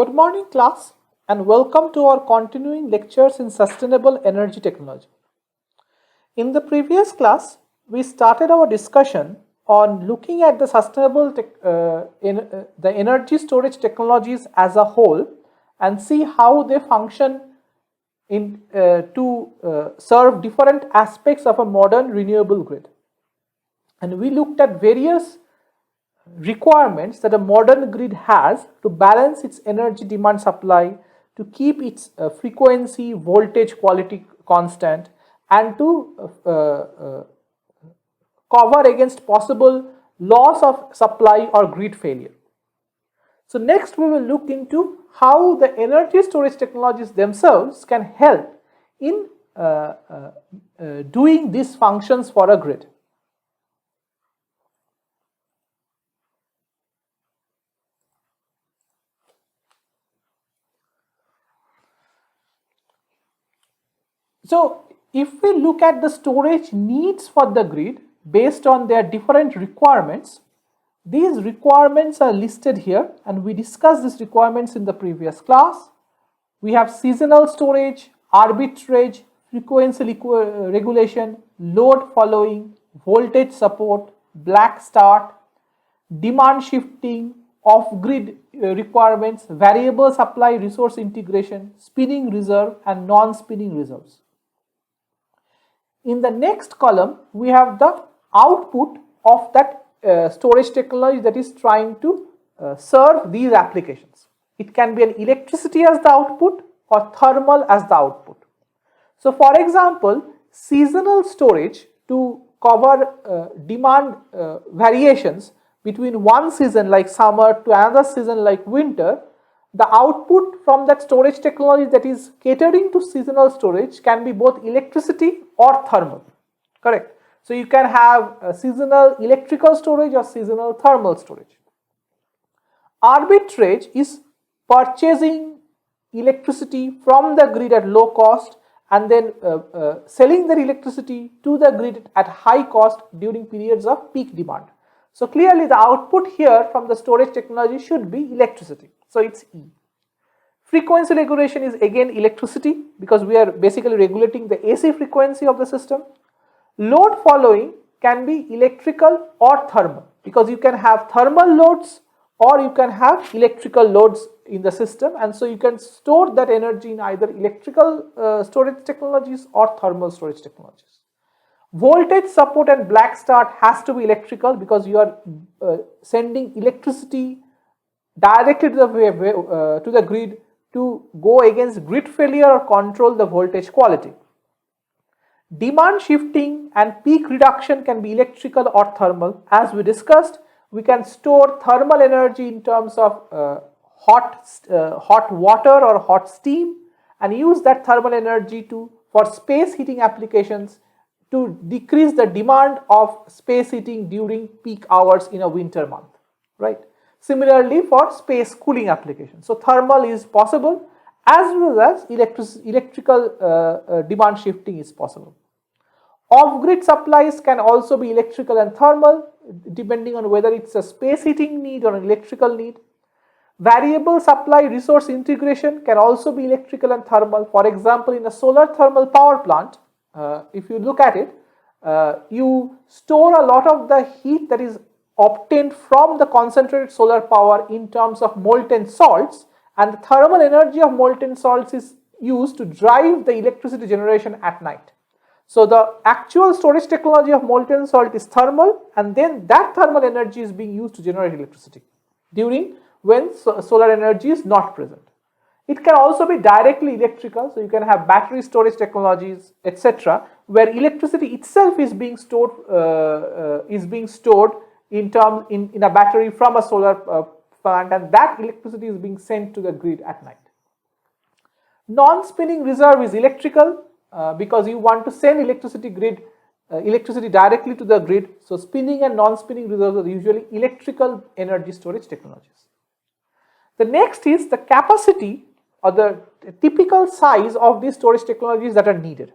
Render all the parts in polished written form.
Good morning, class, and welcome to our continuing lectures in sustainable energy technology. In the previous class, we started our discussion on looking at the sustainable the energy storage technologies as a whole and see how they function in to serve different aspects of a modern renewable grid. And we looked at various requirements that a modern grid has to balance its energy demand supply, to keep its frequency, voltage, quality constant, and to cover against possible loss of supply or grid failure. So next we will look into how the energy storage technologies themselves can help in doing these functions for a grid. So if we look at the storage needs for the grid based on their different requirements, these requirements are listed here and we discussed these requirements in the previous class. We have seasonal storage, arbitrage, frequency regulation, load following, voltage support, black start, demand shifting, off-grid requirements, variable supply resource integration, spinning reserve and non-spinning reserves. In the next column, we have the output of that storage technology that is trying to serve these applications. It can be an electricity as the output or thermal as the output. So for example, seasonal storage to cover demand variations between one season like summer to another season like winter, the output from that storage technology that is catering to seasonal storage can be both electricity or thermal, correct? So you can have seasonal electrical storage or seasonal thermal storage. Arbitrage is purchasing electricity from the grid at low cost and then selling the electricity to the grid at high cost during periods of peak demand. So clearly the output here from the storage technology should be electricity. So it's E. Frequency regulation is again electricity because we are basically regulating the AC frequency of the system. Load following can be electrical or thermal because you can have thermal loads or you can have electrical loads in the system, and so you can store that energy in either electrical storage technologies or thermal storage technologies. Voltage support and black start has to be electrical because you are sending electricity directly to the grid to go against grid failure or control the voltage quality. Demand shifting and peak reduction can be electrical or thermal. As we discussed, we can store thermal energy in terms of hot water or hot steam and use that thermal energy for space heating applications to decrease the demand of space heating during peak hours in a winter month, right? Similarly for space cooling applications. So thermal is possible as well as electrical demand shifting is possible. Off-grid supplies can also be electrical and thermal depending on whether it's a space heating need or an electrical need. Variable supply resource integration can also be electrical and thermal. For example, in a solar thermal power plant, if you look at it, you store a lot of the heat that is obtained from the concentrated solar power in terms of molten salts, and the thermal energy of molten salts is used to drive the electricity generation at night. So the actual storage technology of molten salt is thermal, and then that thermal energy is being used to generate electricity during when solar energy is not present. It can also be directly electrical, so you can have battery storage technologies, etc., where electricity itself is being stored in a battery from a solar plant, and that electricity is being sent to the grid at night. Non-spinning reserve is electrical because you want to send electricity directly to the grid. So spinning and non-spinning reserves are usually electrical energy storage technologies. The next is the capacity or the typical size of these storage technologies that are needed.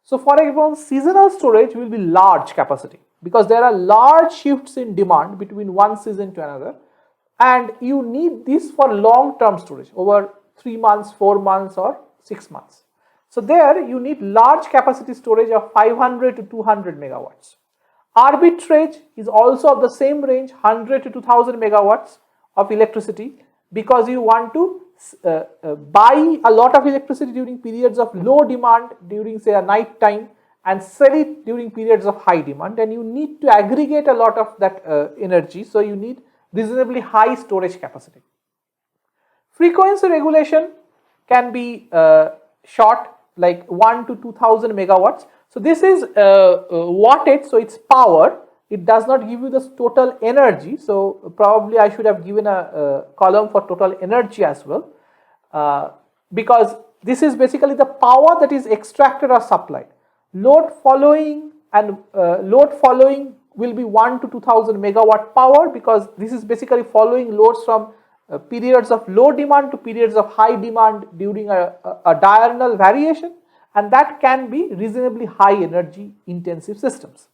So for example, seasonal storage will be large capacity because there are large shifts in demand between one season to another, and you need this for long term storage over 3 months, 4 months or 6 months. So there you need large capacity storage of 500 to 200 megawatts. Arbitrage is also of the same range, 100 to 2000 megawatts of electricity, because you want to buy a lot of electricity during periods of low demand during say a night time and sell it during periods of high demand, and you need to aggregate a lot of that energy, so you need reasonably high storage capacity. Frequency regulation can be short, like 1 to 2000 megawatts. So this is wattage, so it's power. It does not give you the total energy. So probably I should have given a column for total energy as well, because this is basically the power that is extracted or supplied. Load following will be 1 to 2000 megawatt power, because this is basically following loads from periods of low demand to periods of high demand during a diurnal variation, and that can be reasonably high energy intensive systems.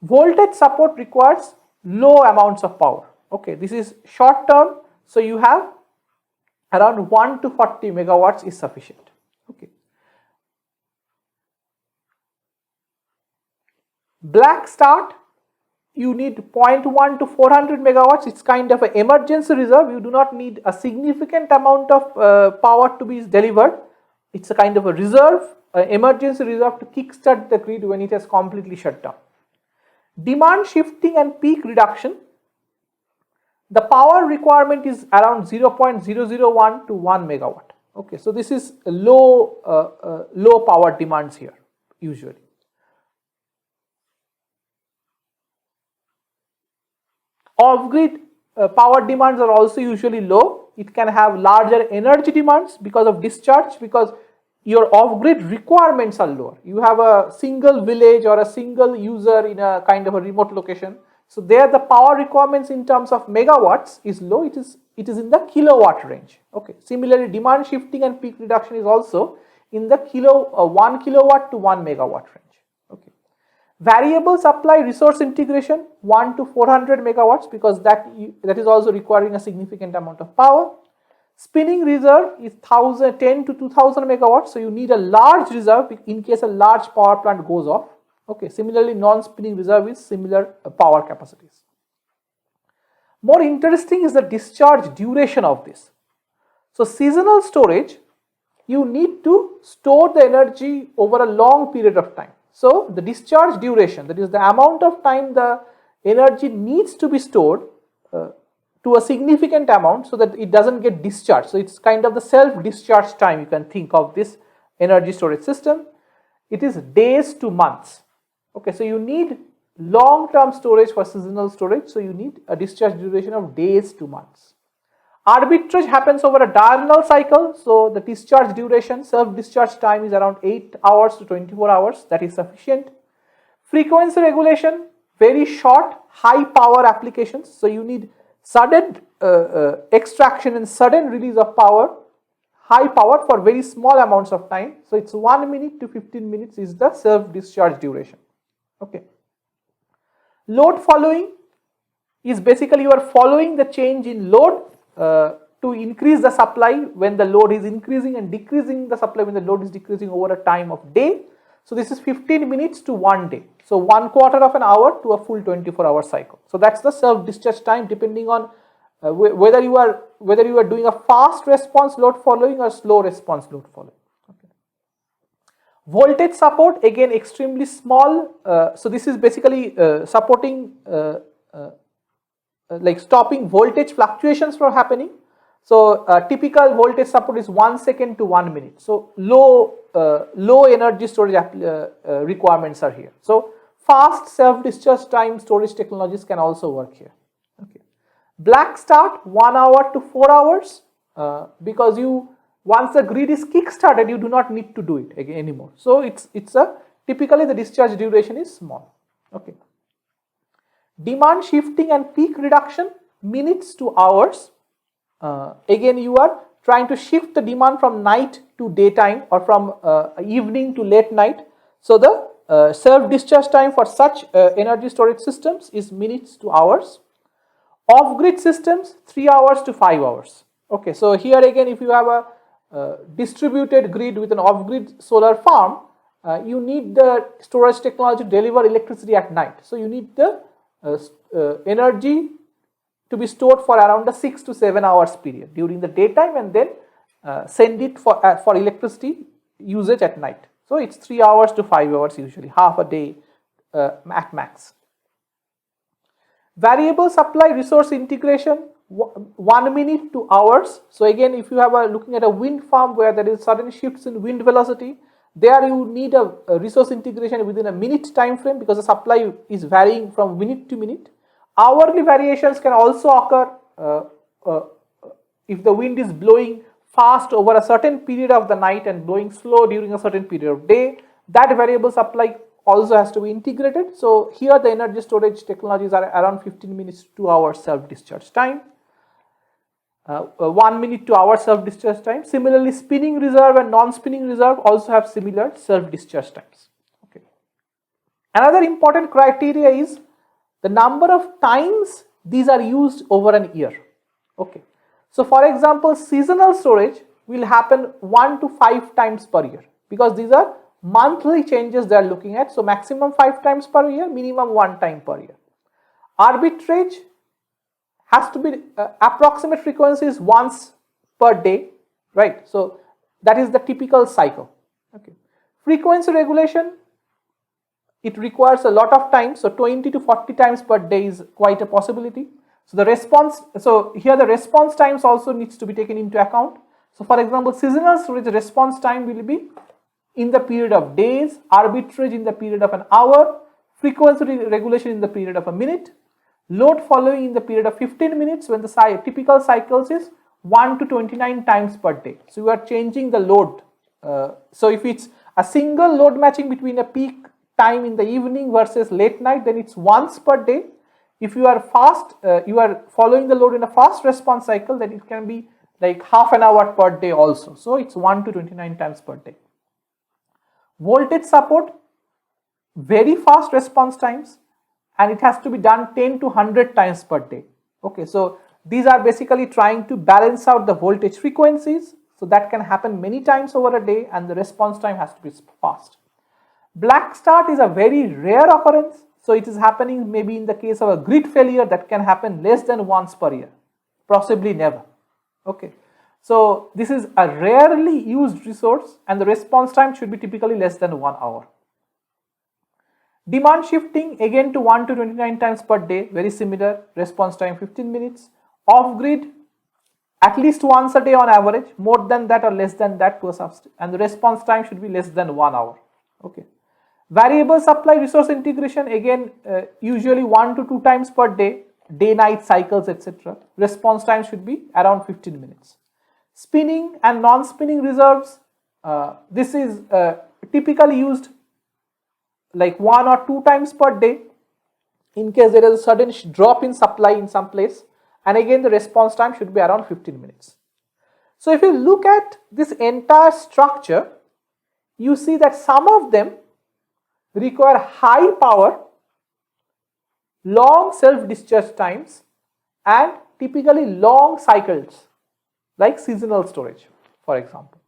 Voltage support requires low amounts of power. Okay, this is short term, so you have around 1 to 40 megawatts is sufficient. Okay. Black start, you need 0.1 to 400 megawatts. It's kind of an emergency reserve. You do not need a significant amount of power to be delivered. It's a kind of a reserve, emergency reserve to kickstart the grid when it has completely shut down. Demand shifting and peak reduction. The power requirement is around 0.001 to 1 megawatt. Okay, so this is low power demands here usually. Off-grid power demands are also usually low. It can have larger energy demands because of discharge, because your off-grid requirements are lower. You have a single village or a single user in a kind of a remote location. So there the power requirements in terms of megawatts is low. It is in the kilowatt range. Okay. Similarly, demand shifting and peak reduction is also in the 1 kilowatt to 1 megawatt range. Okay. Variable supply resource integration 1 to 400 megawatts, because that is also requiring a significant amount of power. Spinning reserve is 10 to 2000 megawatts, so you need a large reserve in case a large power plant goes off. Okay, similarly non-spinning reserve is similar power capacities. More interesting is the discharge duration of this. So seasonal storage, you need to store the energy over a long period of time. So the discharge duration, that is the amount of time the energy needs to be stored to a significant amount so that it doesn't get discharged. So it's kind of the self-discharge time, you can think of this energy storage system. It is days to months. Okay, so you need long-term storage for seasonal storage, so you need a discharge duration of days to months. Arbitrage happens over a diurnal cycle, so the discharge duration, self-discharge time is around 8 hours to 24 hours, that is sufficient. Frequency regulation, very short, high power applications, so you need sudden extraction and sudden release of power, high power for very small amounts of time, so it's 1 minute to 15 minutes is the self-discharge duration. Okay. Load following is basically you are following the change in load to increase the supply when the load is increasing and decreasing the supply when the load is decreasing over a time of day. So this is 15 minutes to 1 day. So 1/4 of an hour to a full 24-hour cycle. So that's the self-discharge time, depending on whether you are doing a fast response load following or slow response load following. Okay. Voltage support, again extremely small. So this is basically supporting like stopping voltage fluctuations from happening. So typical voltage support is 1 second to 1 minute. So low energy storage requirements are here. So fast self-discharge time storage technologies can also work here. Okay. Black start 1 hour to 4 hours because once the grid is kick-started, you do not need to do it again anymore. So typically the discharge duration is small. Okay. Demand shifting and peak reduction minutes to hours. Again, you are trying to shift the demand from night to daytime or from evening to late night. So the self-discharge time for such energy storage systems is minutes to hours. Off-grid systems 3 hours to 5 hours. Okay, so here again, if you have a distributed grid with an off-grid solar farm, you need the storage technology to deliver electricity at night. So you need the energy to be stored for around a 6 to 7 hours period during the daytime, and then send it for electricity usage at night. So it's 3 hours to 5 hours usually, half a day at max. Variable supply resource integration, 1 minute to hours. So again, if you have looking at a wind farm where there is sudden shifts in wind velocity, there you need a resource integration within a minute time frame, because the supply is varying from minute to minute. Hourly variations can also occur if the wind is blowing fast over a certain period of the night and blowing slow during a certain period of day. That variable supply also has to be integrated. So here the energy storage technologies are around 15 minutes to 2 hours self-discharge time. 1 minute to hour self-discharge time. Similarly, spinning reserve and non-spinning reserve also have similar self-discharge times. Okay. Another important criteria is the number of times these are used over an year. Okay. So for example, seasonal storage will happen 1 to 5 times per year, because these are monthly changes they are looking at. So maximum 5 times per year, minimum 1 time per year. Arbitrage has to be approximate frequency is once per day, right? So that is the typical cycle. Okay. Frequency regulation, it requires a lot of time, so 20 to 40 times per day is quite a possibility. So the response, so here the response times also needs to be taken into account. So for example, seasonal storage response time will be in the period of days, arbitrage in the period of an hour, frequency regulation in the period of a minute, load following in the period of 15 minutes when the typical cycles is 1 to 29 times per day. So you are changing the load. So if it's a single load matching between a peak time in the evening versus late night, then it's once per day. If you are you are following the load in a fast response cycle, then it can be like half an hour per day also. So it's 1 to 29 times per day. Voltage support, very fast response times, and it has to be done 10 to 100 times per day. Okay, so these are basically trying to balance out the voltage frequencies. So that can happen many times over a day, and the response time has to be fast. Black start is a very rare occurrence. So it is happening maybe in the case of a grid failure that can happen less than once per year, possibly never. Okay. So this is a rarely used resource, and the response time should be typically less than 1 hour. Demand shifting, again to 1 to 29 times per day, very similar, response time 15 minutes. Off grid, at least once a day on average, more than that or less than that to a substitute, and the response time should be less than 1 hour. Okay. Variable supply resource integration, again usually 1 to 2 times per day, day-night cycles, etc. Response time should be around 15 minutes. Spinning and non-spinning reserves, this is typically used like 1 or 2 times per day in case there is a sudden drop in supply in some place, and again the response time should be around 15 minutes. So if you look at this entire structure, you see that some of them require high power, long self-discharge times, and typically long cycles, like seasonal storage, for example.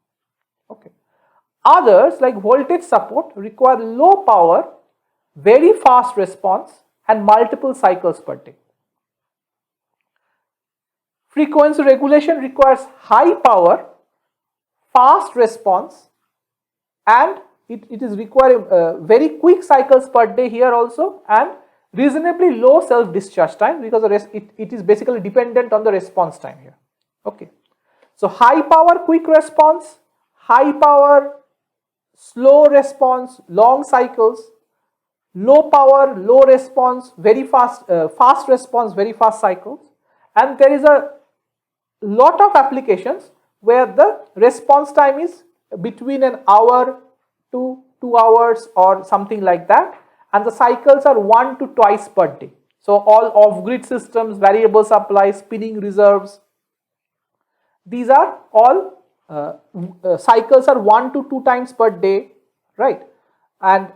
Okay. Others, like voltage support, require low power, very fast response, and multiple cycles per day. Frequency regulation requires high power, fast response, and it is requiring very quick cycles per day here also, and reasonably low self-discharge time, because it is basically dependent on the response time here. Okay. So high power, quick response, high power, slow response, long cycles, low power, low response, very fast, fast response, very fast cycles, and there is a lot of applications where the response time is between an hour to 2 hours or something like that, and the cycles are 1 to twice per day. So all off-grid systems, variable supply, spinning reserves, these are all cycles are 1 to 2 times per day, right? And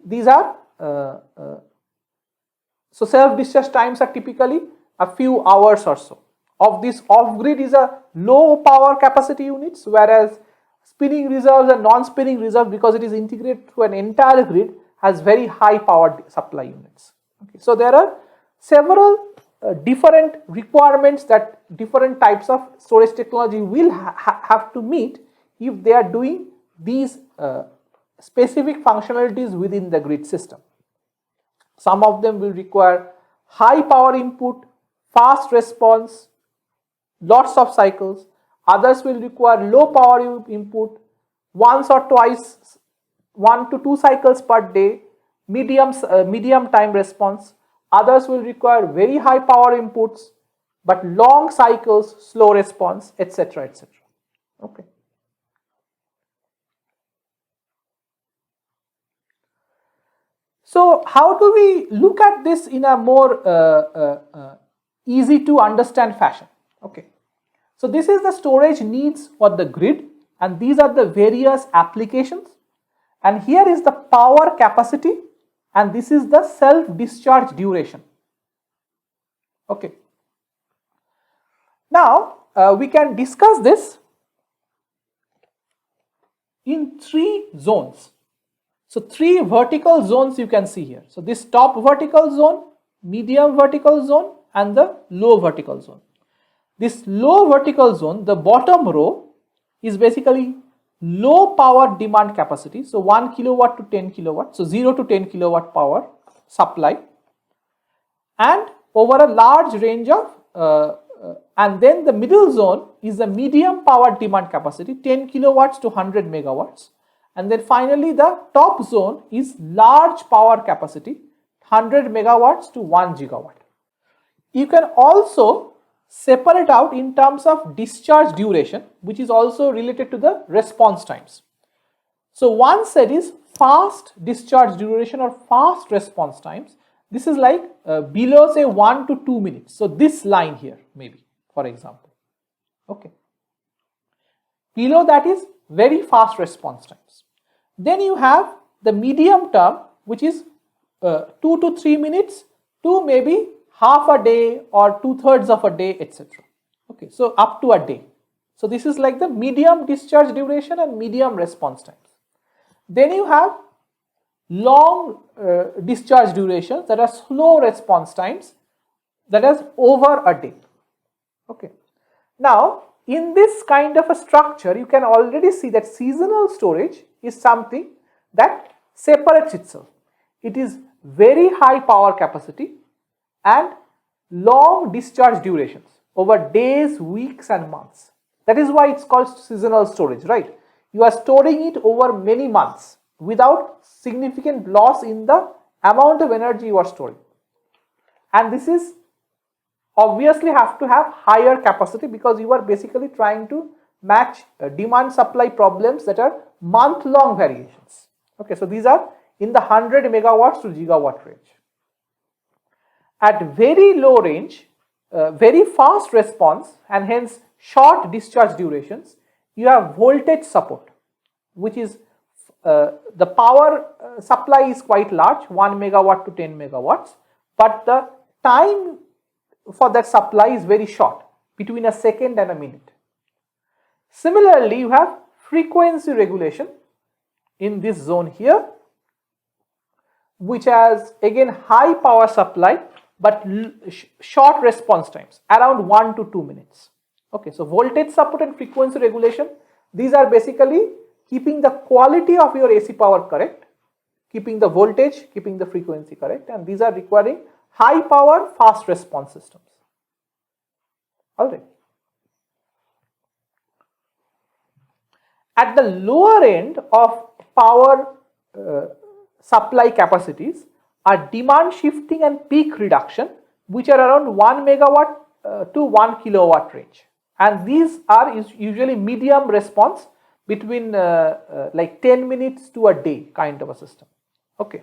these are so self-discharge times are typically a few hours or so. Of this, off-grid is a low power capacity units, whereas spinning reserves and non-spinning reserve, because it is integrated to an entire grid, has very high power supply units. Okay. So there are several different requirements that different types of storage technology will have to meet if they are doing these specific functionalities within the grid system. Some of them will require high power input, fast response, lots of cycles. Others will require low power input, once or twice, 1 to 2 cycles per day, medium time response. Others will require very high power inputs, but long cycles, slow response, etc., etc. Okay. So how do we look at this in a more easy to understand fashion? Okay. So this is the storage needs for the grid, and these are the various applications, and here is the power capacity, and this is the self-discharge duration. Okay. Now we can discuss this in 3 zones. So 3 vertical zones you can see here. So this top vertical zone, medium vertical zone, and the low vertical zone. This low vertical zone, the bottom row, is basically low power demand capacity. So 1 kilowatt to 10 kilowatt, so 0 to 10 kilowatt power supply, and over a large range of and then the middle zone is the medium power demand capacity, 10 kilowatts to 100 megawatts. And then finally the top zone is large power capacity, 100 megawatts to 1 gigawatt. You can also separate out in terms of discharge duration, which is also related to the response times. So one set is fast discharge duration or fast response times. This is like below say 1 to 2 minutes. So this line here maybe, for example. Okay. Below that is very fast response times. Then you have the medium term, which is 2 to 3 minutes to maybe half a day or 2/3 of a day, etc. Okay, so up to a day. So this is like the medium discharge duration and medium response times. Then you have long discharge durations that are slow response times, that is over a day. Okay. Now in this kind of a structure, you can already see that seasonal storage is something that separates itself. It is very high power capacity and long discharge durations over days, weeks and months. That is why it's called seasonal storage, right? You are storing it over many months without significant loss in the amount of energy you are storing. And this is obviously have to have higher capacity because you are basically trying to match demand supply problems that are month-long variations. Okay, so these are in the 100 megawatts to gigawatt range. At very low range, very fast response and hence short discharge durations, you have voltage support, which is the power supply is quite large, 1 megawatt to 10 megawatts, but the time for that supply is very short, between a second and a minute. Similarly, you have frequency regulation in this zone here, which has again high power supply but short response times, around 1 to 2 minutes. Okay, so voltage support and frequency regulation, these are basically keeping the quality of your AC power correct, keeping the voltage, keeping the frequency correct, and these are requiring high power fast response systems. Alright. At the lower end of power supply capacities are demand shifting and peak reduction, which are around 1 megawatt to 1 kilowatt range, and these are usually medium response between like 10 minutes to a day kind of a system. Okay.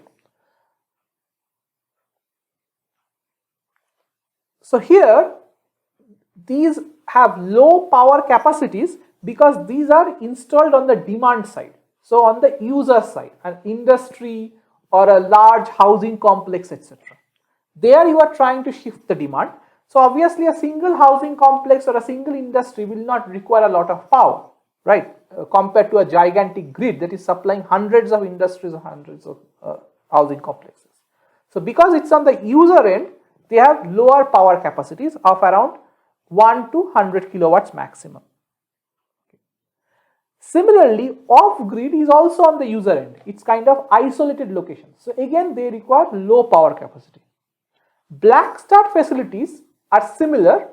So here these have low power capacities because these are installed on the demand side. So on the user side, an industry or a large housing complex, etc. There you are trying to shift the demand. So obviously a single housing complex or a single industry will not require a lot of power, right, compared to a gigantic grid that is supplying hundreds of industries or hundreds of housing complexes. So because it's on the user end, they have lower power capacities of around 1 to 100 kilowatts maximum. Similarly, off-grid is also on the user end. It's kind of isolated locations. So again, they require low power capacity. Black start facilities are similar,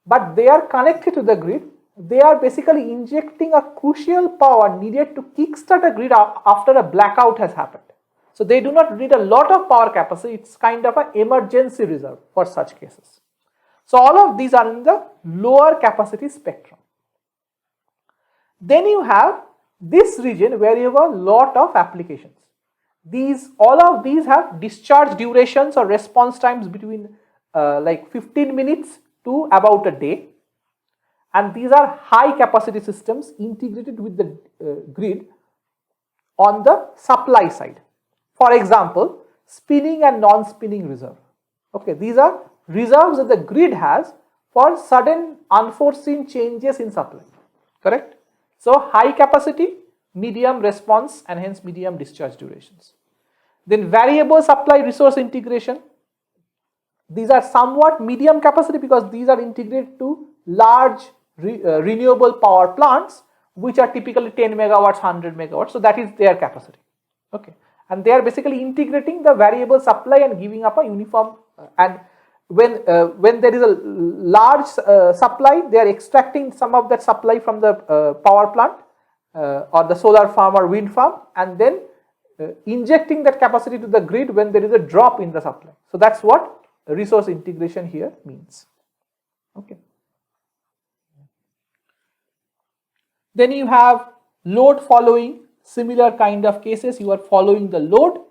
but they are connected to the grid. They are basically injecting a crucial power needed to kickstart a grid after a blackout has happened. So they do not need a lot of power capacity. It's kind of an emergency reserve for such cases. So all of these are in the lower capacity spectrum. Then you have this region where you have a lot of applications. All of these have discharge durations or response times between like 15 minutes to about a day, and these are high capacity systems integrated with the grid on the supply side. For example, spinning and non-spinning reserve. Okay, these are reserves that the grid has for sudden unforeseen changes in supply, correct? So high capacity, medium response, and hence medium discharge durations. Then variable supply resource integration. These are somewhat medium capacity because these are integrated to large renewable power plants, which are typically 10 megawatts, 100 megawatts. So that is their capacity. Okay, and they are basically integrating the variable supply and giving up a uniform. And when there is a large supply, they are extracting some of that supply from the power plant or the solar farm or wind farm, and then injecting that capacity to the grid when there is a drop in the supply. So that's what resource integration here means. Okay. Then you have load following, similar kind of cases. You are following the load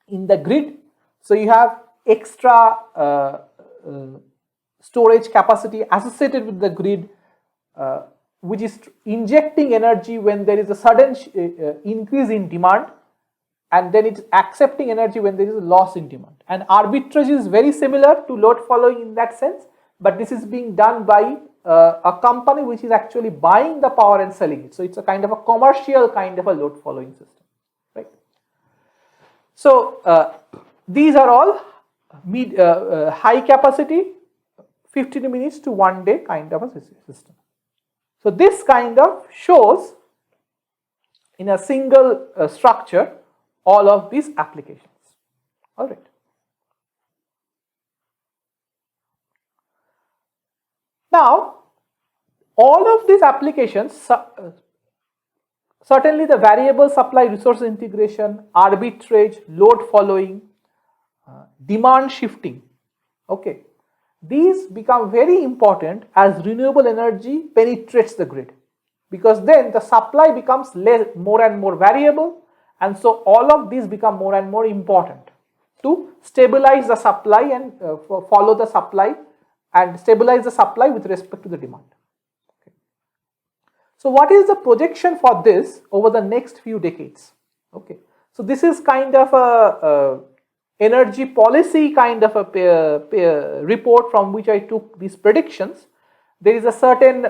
in the grid. So you have extra storage capacity associated with the grid, which is injecting energy when there is a sudden increase in demand, and then it's accepting energy when there is a loss in demand. And arbitrage is very similar to load following in that sense, but this is being done by a company which is actually buying the power and selling it. So it's a kind of a commercial kind of a load following system, right? So these are all high capacity, 15 minutes to 1 day kind of a system. So this kind of shows in a single structure all of these applications. All right. Now, all of these applications, certainly the variable supply resource integration, arbitrage, load following, demand shifting, okay, these become very important as renewable energy penetrates the grid, because then the supply becomes more and more variable, and so all of these become more and more important to stabilize the supply and follow the supply and stabilize the supply with respect to the demand. Okay. So what is the projection for this over the next few decades? Okay, so this is kind of a energy policy kind of a report from which I took these predictions. There is a certain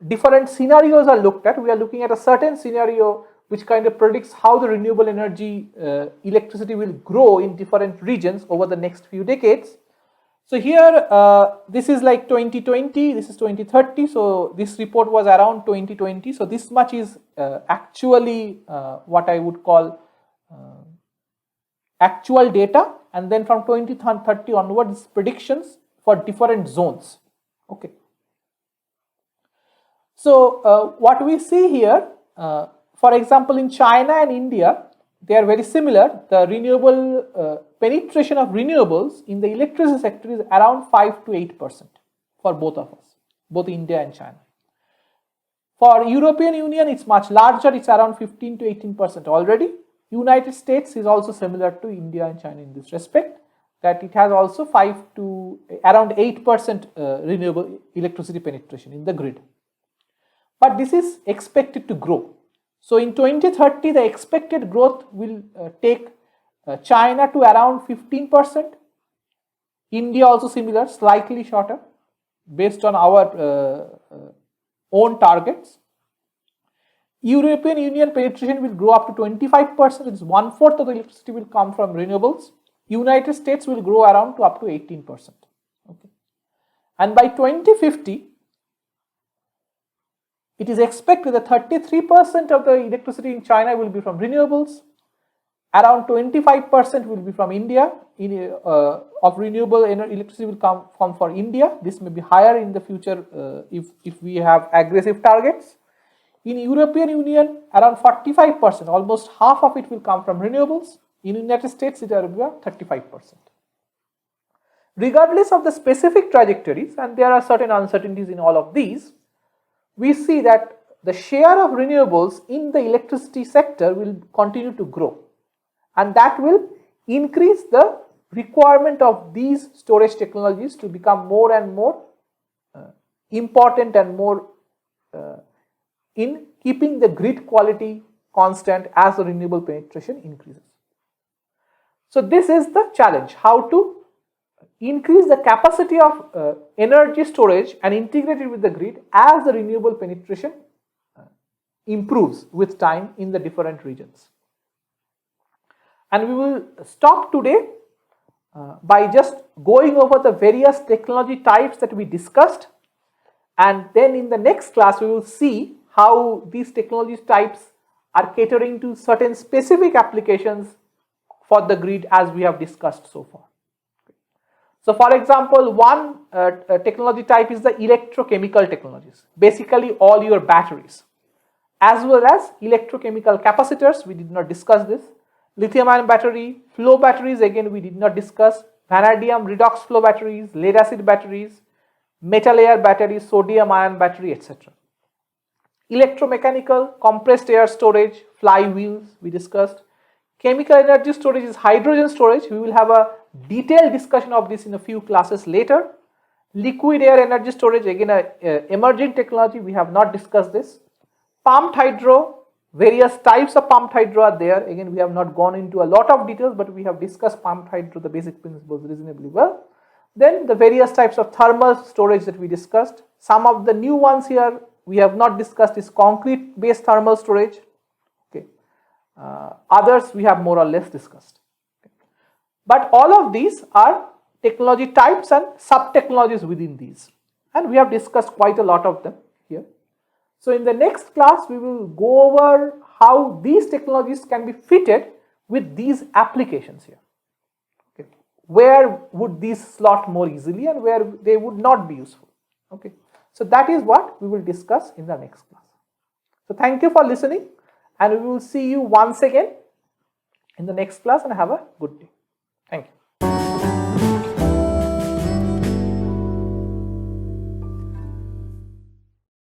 different scenarios are looked at. We are looking at a certain scenario which kind of predicts how the renewable energy electricity will grow in different regions over the next few decades. So here this is like 2020, this is 2030. So this report was around 2020. So this much is actually what I would call actual data, and then from 2030 onwards predictions for different zones. Okay. So what we see here, for example, in China and India, they are very similar. The renewable penetration of renewables in the electricity sector is around 5 to 8% for both of us, both India and China. For European Union, it's much larger. It's around 15 to 18% already. United States is also similar to India and China in this respect, that it has also 5 to around 8% renewable electricity penetration in the grid. But this is expected to grow. So in 2030, the expected growth will take China to around 15%, India also similar, slightly shorter based on our own targets. European Union penetration will grow up to 25%, it's 1/4 of the electricity will come from renewables. United States will grow around to up to 18%. Okay. And by 2050, it is expected that 33% of the electricity in China will be from renewables, around 25% will be from India, of renewable electricity will come for India. This may be higher in the future if we have aggressive targets. In European Union, around 45%, almost half of it will come from renewables. In United States, it will be 35%. Regardless of the specific trajectories, and there are certain uncertainties in all of these, we see that the share of renewables in the electricity sector will continue to grow, and that will increase the requirement of these storage technologies to become more and more important and more in keeping the grid quality constant as the renewable penetration increases. So this is the challenge, how to increase the capacity of energy storage and integrate it with the grid as the renewable penetration improves with time in the different regions. And we will stop today by just going over the various technology types that we discussed, and then in the next class we will see how these technology types are catering to certain specific applications for the grid as we have discussed so far. So for example, one technology type is the electrochemical technologies, basically all your batteries, as well as electrochemical capacitors. We did not discuss this. Lithium ion battery, flow batteries, again we did not discuss. Vanadium redox flow batteries, lead acid batteries, metal air batteries, sodium ion battery, etc. Electromechanical, compressed air storage, flywheels we discussed. Chemical energy storage is hydrogen storage. We will have a detailed discussion of this in a few classes later. Liquid air energy storage, again a emerging technology, we have not discussed this. Pumped hydro, various types of pumped hydro are there. Again, we have not gone into a lot of details, but we have discussed pumped hydro, the basic principles reasonably well. Then the various types of thermal storage that we discussed. Some of the new ones here we have not discussed is concrete based thermal storage. Okay. Others we have more or less discussed. Okay. But all of these are technology types and sub-technologies within these, and we have discussed quite a lot of them here. So in the next class, we will go over how these technologies can be fitted with these applications here. Okay. Where would these slot more easily and where they would not be useful. Okay. So that is what we will discuss in the next class. So thank you for listening, and we will see you once again in the next class, and have a good day. Thank you.